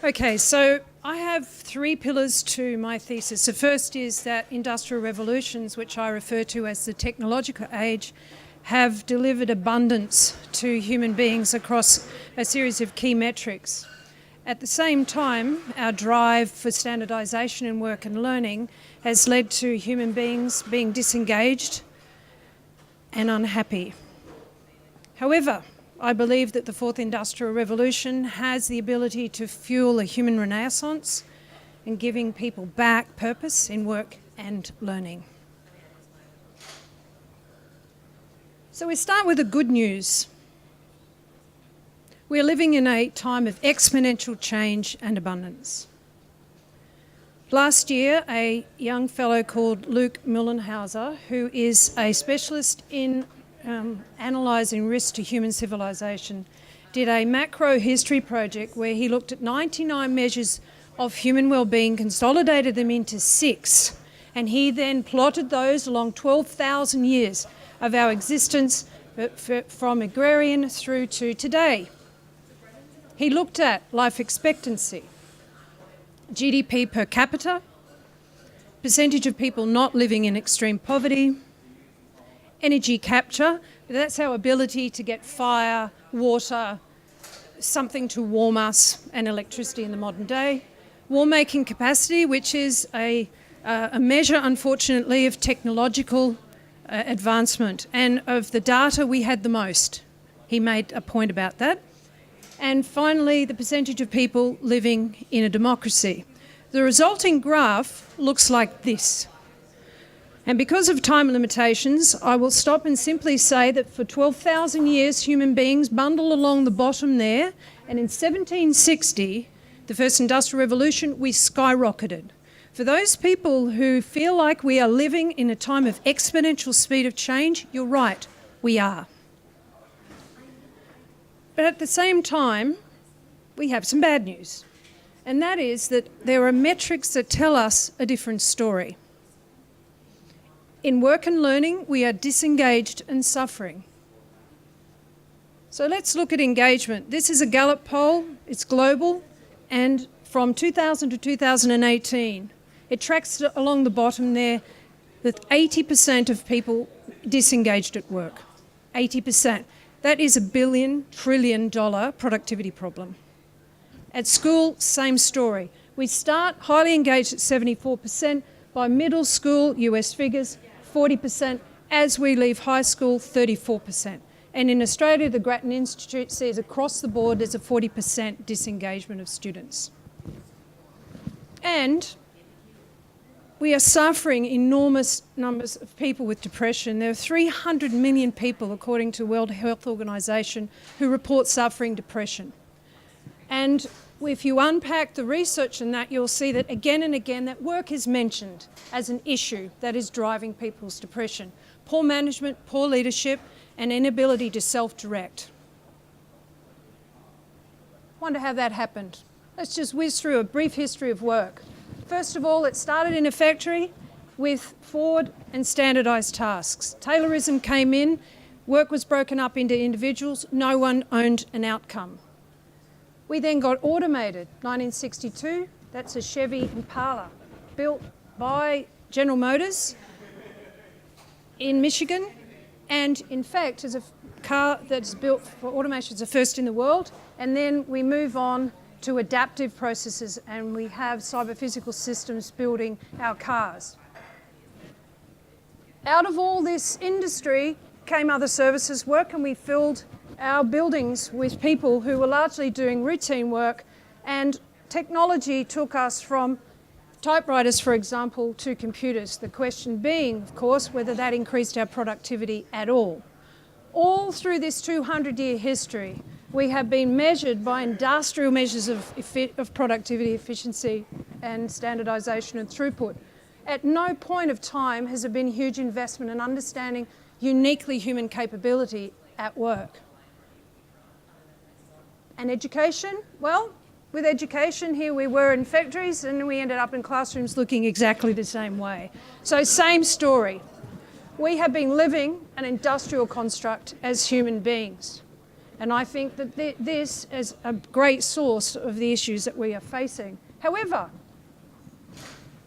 Okay, so I have three pillars to my thesis. The first is that industrial revolutions, which I refer to as the technological age, have delivered abundance to human beings across a series of key metrics. At the same time, our drive for standardisation in work and learning has led to human beings being disengaged and unhappy. However, I believe that the fourth industrial revolution has the ability to fuel a human renaissance and giving people back purpose in work and learning. So we start with the good news. We are living in a time of exponential change and abundance. Last year, a young fellow called Luke Muhlenhauser, who is a specialist in analysing risk to human civilization, did a macro history project where he looked at 99 measures of human well-being, consolidated them into 6, and he then plotted those along 12,000 years of our existence from agrarian through to today. He looked at life expectancy, GDP per capita, percentage of people not living in extreme poverty, energy capture, that's our ability to get fire, water, something to warm us, and electricity in the modern day. War-making capacity, which is a measure, unfortunately, of technological advancement. And of the data, we had the most. He made a point about that. And finally, the percentage of people living in a democracy. The resulting graph looks like this. And because of time limitations, I will stop and simply say that for 12,000 years, human beings bundle along the bottom there, and in 1760, the first industrial revolution, we skyrocketed. For those people who feel like we are living in a time of exponential speed of change, you're right, we are. But at the same time, we have some bad news, and that is that there are metrics that tell us a different story. In work and learning, we are disengaged and suffering. So let's look at engagement. This is a Gallup poll, it's global, and from 2000 to 2018, it tracks along the bottom there that 80% of people disengaged at work. 80%. That is $1 billion, trillion productivity problem. At school, same story. We start highly engaged at 74%. By middle school, US figures, 40%. As we leave high school, 34%. And in Australia, the Grattan Institute says across the board there's a 40% disengagement of students. And we are suffering enormous numbers of people with depression. There are 300 million people, according to the World Health Organization, who report suffering depression. And if you unpack the research in that, you'll see that again and again that work is mentioned as an issue that is driving people's depression. Poor management, poor leadership, and inability to self-direct. Wonder how that happened. Let's just whiz through a brief history of work. First of all, it started in a factory with forward and standardised tasks. Taylorism came in, work was broken up into individuals, no one owned an outcome. We then got automated, 1962, that's a Chevy Impala, built by General Motors in Michigan, and in fact is a car that's built for automation, it's the first in the world, and then we move on to adaptive processes and we have cyber-physical systems building our cars. Out of all this industry came other services work, and we filled our buildings with people who were largely doing routine work, and technology took us from typewriters, for example, to computers. The question being, of course, whether that increased our productivity at all. All through this 200-year history, we have been measured by industrial measures of productivity, efficiency, and standardisation and throughput. At no point of time has there been huge investment in understanding uniquely human capability at work. And education? Well, with education, here we were in factories and we ended up in classrooms looking exactly the same way. So same story. We have been living an industrial construct as human beings. And I think that this is a great source of the issues that we are facing. However,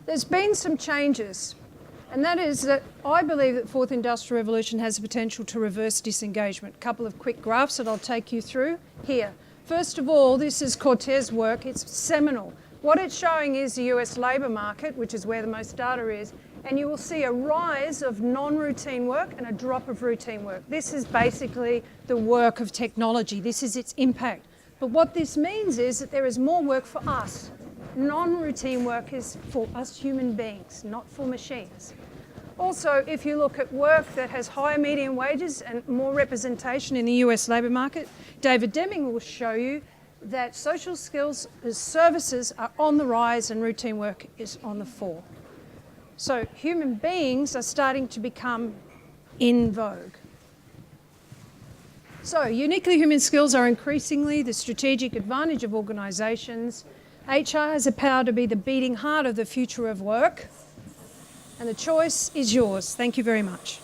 there's been some changes, and that is that I believe that fourth industrial revolution has the potential to reverse disengagement. A couple of quick graphs that I'll take you through here. First of all, this is Cortez work. It's seminal. What it's showing is the US labour market, which is where the most data is, and you will see a rise of non-routine work and a drop of routine work. This is basically the work of technology. This is its impact. But what this means is that there is more work for us. Non-routine work is for us human beings, not for machines. Also, if you look at work that has higher median wages and more representation in the US labour market, David Deming will show you that social skills as services are on the rise and routine work is on the fall. So human beings are starting to become in vogue. So uniquely human skills are increasingly the strategic advantage of organisations. HR has the power to be the beating heart of the future of work, and the choice is yours. Thank you very much.